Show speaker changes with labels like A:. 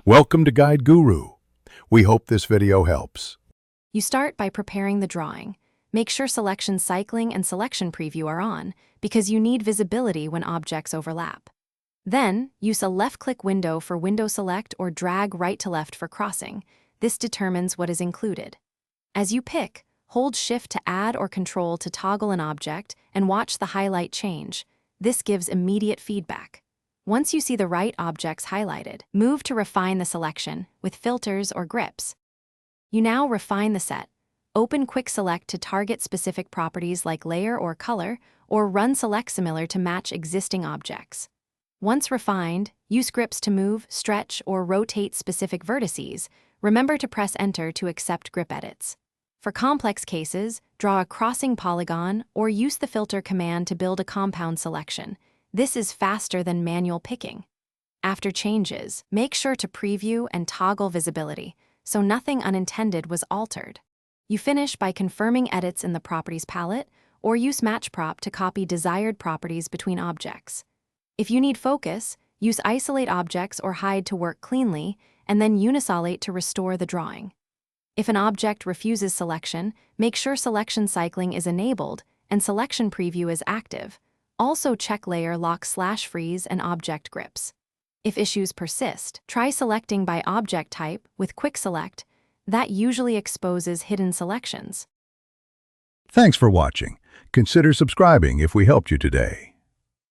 A: Welcome to Guide Guru. We hope this video helps.
B: You start by preparing the drawing. Make sure selection cycling and selection preview are on, because you need visibility when objects overlap. Then, use a left-click window for window select or drag right to left for crossing. This determines what is included. As you pick, hold Shift to add or Control to toggle an object and watch the highlight change. This gives immediate feedback. Once you see the right objects highlighted, move to refine the selection with filters or grips. You now refine the set. Open Quick Select to target specific properties like layer or color, or run Select Similar to match existing objects. Once refined, use grips to move, stretch, or rotate specific vertices. Remember to press Enter to accept grip edits. For complex cases, draw a crossing polygon or use the filter command to build a compound selection. This is faster than manual picking. After changes, make sure to preview and toggle visibility so nothing unintended was altered. You finish by confirming edits in the Properties palette or use Match Prop to copy desired properties between objects. If you need focus, use Isolate Objects or Hide to work cleanly, and then Unisolate to restore the drawing. If an object refuses selection, make sure selection cycling is enabled and selection preview is active. Also check layer lock/freeze and object grips. If issues persist, try selecting by object type with Quick Select. That usually exposes hidden selections.
A: Thanks for watching. Consider subscribing if we helped you today.